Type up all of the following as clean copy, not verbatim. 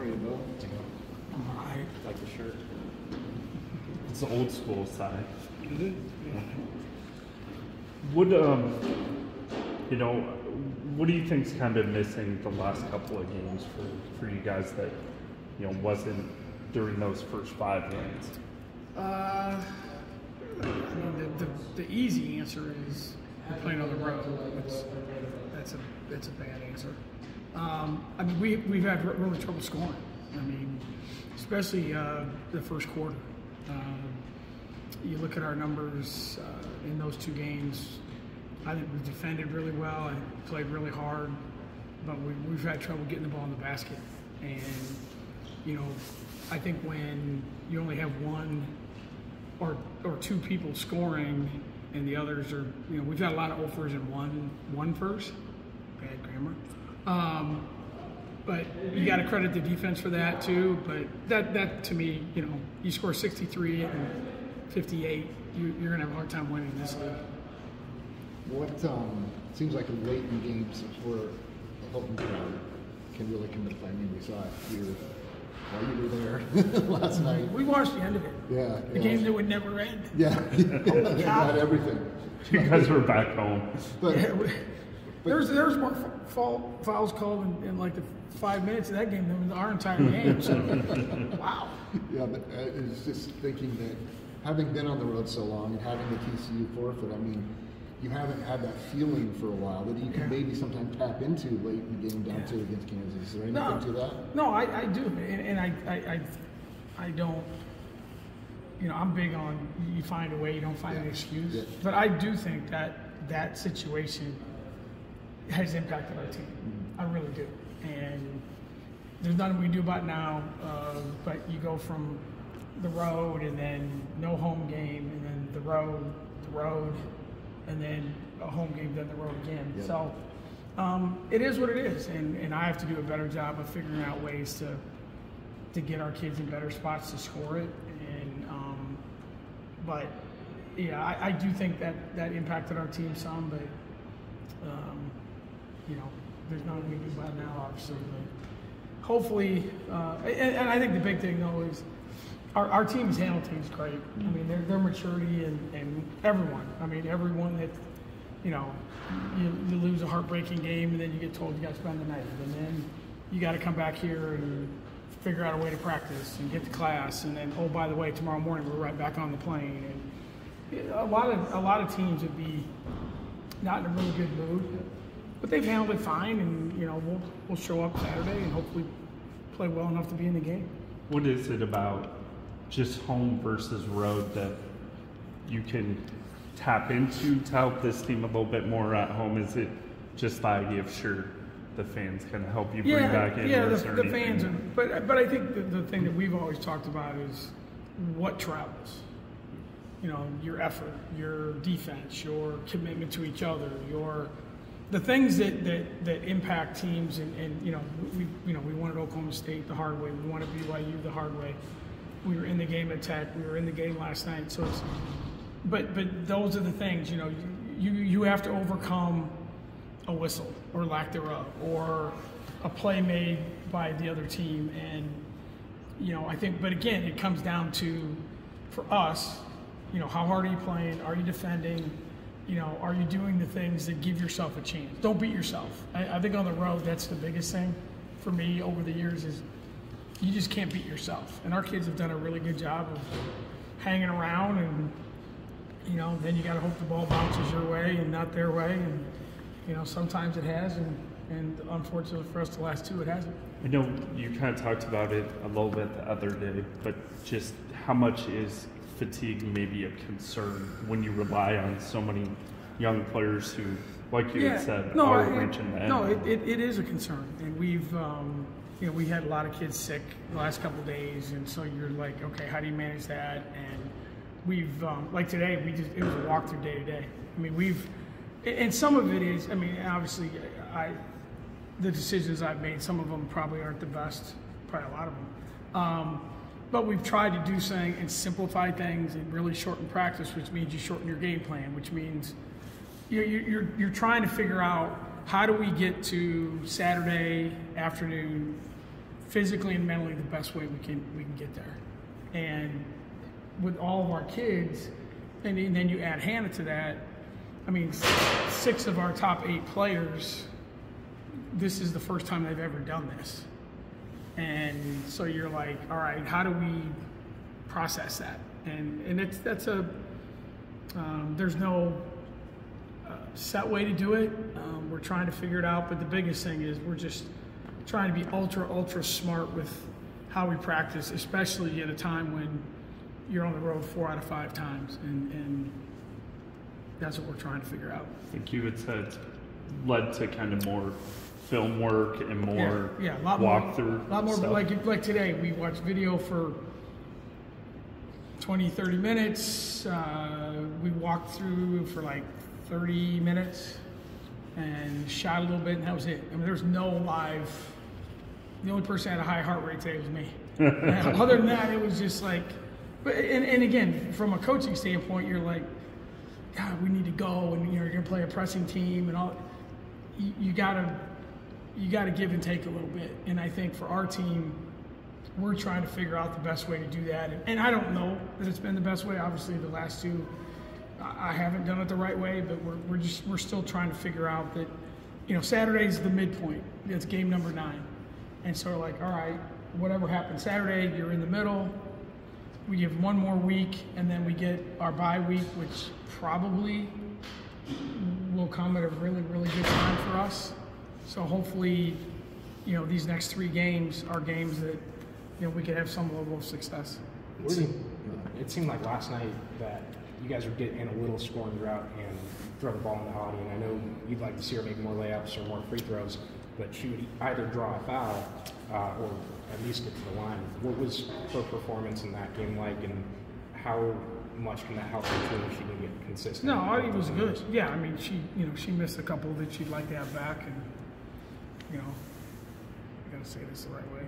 you, Bill? I Like the shirt. It's the old school side. Is it? Yeah. Would you know, what do you think's kind of missing the last couple of games for you guys that, you know, wasn't during those first 5 games? I mean, the easy answer is we're playing on the road. That's a bad answer. I mean, we've had really trouble scoring. I mean, especially the first quarter. You look at our numbers in those 2 games. I think we've defended really well and played really hard, but we've had trouble getting the ball in the basket. And you know, I think when you only have 1 or 2 people scoring, and the others are, you know, we've got a lot of offers in one first. Bad grammar. But you got to credit the defense for that too. But that to me, you know, you score 63 and 58, you're gonna have a hard time winning this league. What seems like late in games where the Hilton crowd can really come to play. I mean, we saw it here while you were there last night. We watched the end of it. Yeah. The game that would never end. Yeah. Not everything. You guys were back home. But, there's more fouls called in like the 5 minutes of that game than our entire game. So, wow. Yeah, but it's just thinking that having been on the road so long and having the TCU forfeit, I mean, you haven't had that feeling for a while that you can maybe sometimes tap into late in the game down to against Kansas. Is there anything to that? No, I do, and I don't. You know, I'm big on you find a way, you don't find an excuse. Yeah. But I do think that situation has impacted our team. I really do, and there's nothing we can do about it now. But you go from the road, and then no home game, and then the road, and then a home game, then the road again. Yep. So it is what it is, and I have to do a better job of figuring out ways to get our kids in better spots to score it. And but yeah, I do think that impacted our team some, but you know, there's nothing we can do about it now, obviously. But hopefully, and I think the big thing though is our team's handle team's great. I mean, their maturity and everyone. I mean, everyone that, you know, you lose a heartbreaking game and then you get told you got to spend the night, and then you got to come back here and figure out a way to practice and get to class, and then, oh, by the way, tomorrow morning we're right back on the plane. And a lot of teams would be not in a really good mood, but they've handled it fine, and you know, we'll show up Saturday and hopefully play well enough to be in the game. What is it about just home versus road that you can tap into to help this team a little bit more at home? Is it just the idea of the fans kind of help you bring back in? Yeah, the fans. But I think the thing that we've always talked about is what travels. You know, your effort, your defense, your commitment to each other, the things that impact teams. And you know, we wanted Oklahoma State the hard way. We wanted BYU the hard way. We were in the game at Tech. We were in the game last night. So it's, but those are the things. You know, you have to overcome a whistle or lack thereof, or a play made by the other team. And you know, I think, but again, it comes down to, for us, you know, how hard are you playing? Are you defending? You know, are you doing the things that give yourself a chance? Don't beat yourself. I think on the road, that's the biggest thing for me over the years is you just can't beat yourself. And our kids have done a really good job of hanging around, and you know, then you got to hope the ball bounces your way and not their way. And you know, sometimes it has, and unfortunately for us, the last 2 it hasn't. I know you kind of talked about it a little bit the other day, but just how much is fatigue maybe a concern when you rely on so many young players who, like you had said, are reaching the end? No, it is a concern, and we've you know, we had a lot of kids sick the last couple of days, and so you're like, okay, how do you manage that? And we've like today, it was a walkthrough day to day. I mean, and some of it is, I mean, obviously, the decisions I've made, some of them probably aren't the best, probably a lot of them. But we've tried to do something and simplify things and really shorten practice, which means you shorten your game plan, which means you're trying to figure out how do we get to Saturday afternoon physically and mentally the best way we can get there. And with all of our kids, and then you add Hannah to that, I mean, 6 of our top 8 players, this is the first time they've ever done this. And so you're like, all right, how do we process that? And there's no set way to do it. We're trying to figure it out, but the biggest thing is we're just trying to be ultra smart with how we practice, especially at a time when you're on the road 4 out of 5 times, and that's what we're trying to figure out. I think you had said led to kind of more film work and more a lot walkthrough. A lot more, stuff. like today, we watched video for 20, 30 minutes. We walked through for like 30 minutes and shot a little bit, and that was it. I mean, there's no live. The only person that had a high heart rate today was me. Other than that, it was just like, and again, from a coaching standpoint, you're like, God, we need to go, and you're going to play a pressing team, and all. You gotta give and take a little bit. And I think for our team, we're trying to figure out the best way to do that. And I don't know that it's been the best way. Obviously, the last 2, I haven't done it the right way, but we're still trying to figure out that, Saturday's the midpoint. It's game number 9. And so we're like, all right, whatever happens Saturday, you're in the middle. We give 1 more week, and then we get our bye week, which probably will come at a really, really good time for us. So hopefully, these next 3 games are games that, we can have some level of success. It seemed like last night that you guys were getting in a little scoring drought and throw the ball in the Audie, and I know you'd like to see her make more layups or more free throws, but she would either draw a foul or at least get to the line. What was her performance in that game like, and how much can that help the team if she can get consistent? No, Audie was good. Yeah, I mean, she missed a couple that she'd like to have back, and I gotta say this the right way.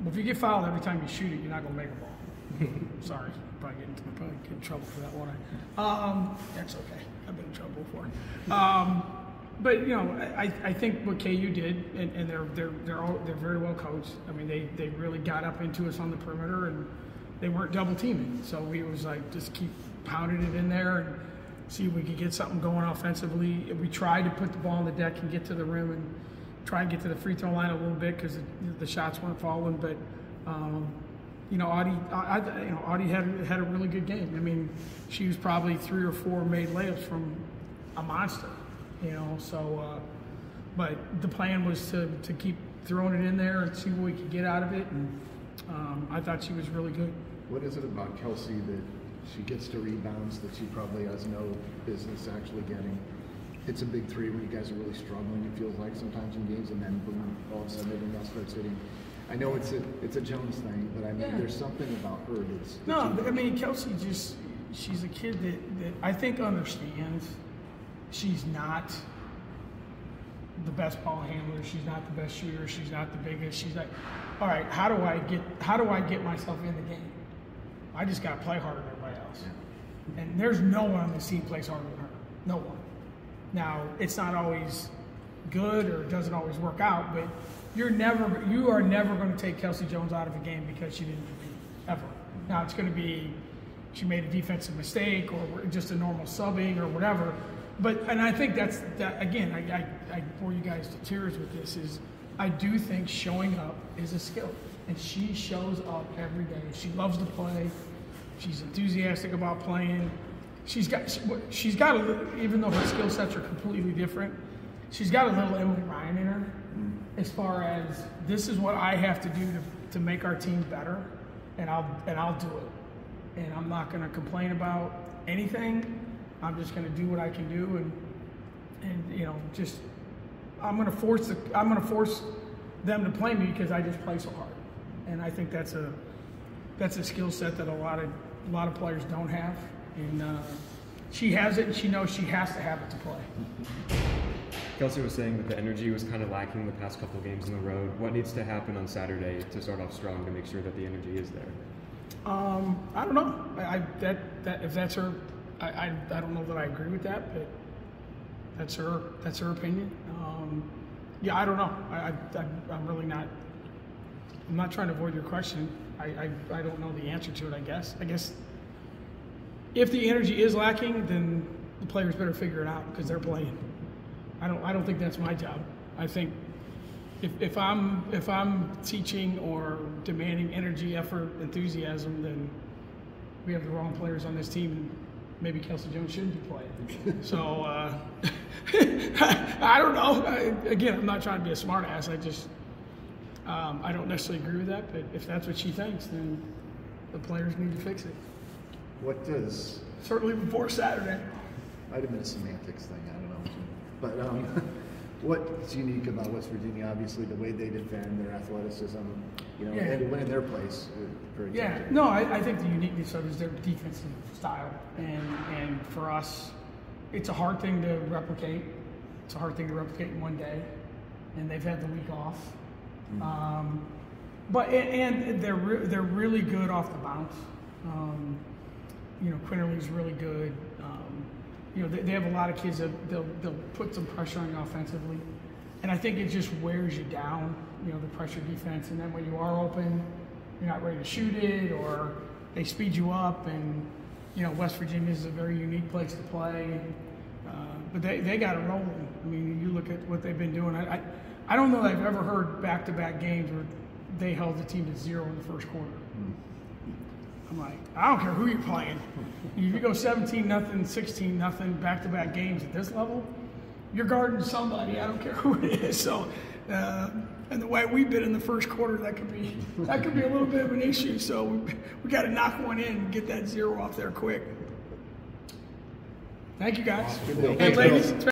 But if you get fouled every time you shoot it, you're not gonna make a ball. Sorry, probably get in trouble for that one. That's okay. I've been in trouble before. But I think what KU did, and they're very well coached. I mean, they really got up into us on the perimeter, and they weren't double teaming. So we was like, just keep pounding it in there and see if we could get something going offensively. We tried to put the ball on the deck and get to the rim and try and get to the free throw line a little bit because the shots weren't falling. But Audie had a really good game. I mean, she was probably 3 or 4 made layups from a monster. But the plan was to keep throwing it in there and see what we could get out of it. And I thought she was really good. What is it about Kelsey that she gets to rebounds that she probably has no business actually getting? Hits a big 3 when you guys are really struggling, it feels like sometimes in games, and then boom, all of a sudden everyone else starts hitting. I know it's a Jones thing, but I mean, there's something about her that's... No, I mean, Kelsey she's a kid that I think understands she's not the best ball handler, she's not the best shooter, she's not the biggest. She's like, all right, how do I get myself in the game? I just got to play harder than everybody else. Yeah. And there's no one on this team plays harder than her. No one. Now, it's not always good or it doesn't always work out, but you are never going to take Kelsey Jones out of a game because she didn't compete, ever. Now, it's going to be she made a defensive mistake or just a normal subbing or whatever. And I think that again, I bore you guys to tears with this, is I do think showing up is a skill. And she shows up every day. She loves to play. She's enthusiastic about playing. She's got even though her skill sets are completely different, she's got a little Emily Ryan in her as far as this is what I have to do to make our team better, and I'll do it. And I'm not going to complain about anything. I'm just going to do what I can do, and just I'm going to force them to play me because I just play so hard. And I think that's a skill set that a lot of players don't have, and she has it, and she knows she has to have it to play. Kelsey was saying that the energy was kind of lacking the past couple of games on the road. What needs to happen on Saturday to start off strong to make sure that the energy is there? I don't know. If that's her, I don't know that I agree with that, but that's her opinion. Yeah, I don't know. I'm really not I'm not trying to avoid your question. I don't know the answer to it. I guess if the energy is lacking, then the players better figure it out because they're playing. I don't think that's my job. I think if I'm teaching or demanding energy, effort, enthusiasm, then we have the wrong players on this team, and maybe Kelsey Jones shouldn't be playing. So I don't know. Again, I'm not trying to be a smart ass. I don't necessarily agree with that, but if that's what she thinks, then the players need to fix it. What does? Certainly before Saturday. Might have been a semantics thing. I don't know. But what's unique about West Virginia? Obviously, the way they defend, their athleticism. You know, and winning their place. Very tempting. No, I think the uniqueness of it is their defensive style, and for us, it's a hard thing to replicate. It's a hard thing to replicate in one day, and they've had the week off. But they're really good off the bounce. You know, Quinterly's really good. You know, they have a lot of kids that they'll put some pressure on you offensively, and I think it just wears you down. You know, the pressure defense, and then when you are open, you're not ready to shoot it, or they speed you up. And you know, West Virginia is a very unique place to play. But they got it rolling. I mean, you look at what they've been doing. I don't know that I've ever heard back-to-back games where they held the team to 0 in the first quarter. I'm like, I don't care who you're playing. If you go 17-0, 16-0 back-to-back games at this level, you're guarding somebody. I don't care who it is. So, and the way we've been in the first quarter, that could be a little bit of an issue. So we got to knock one in and get that 0 off there quick. Thank you, guys. Good deal. And ladies.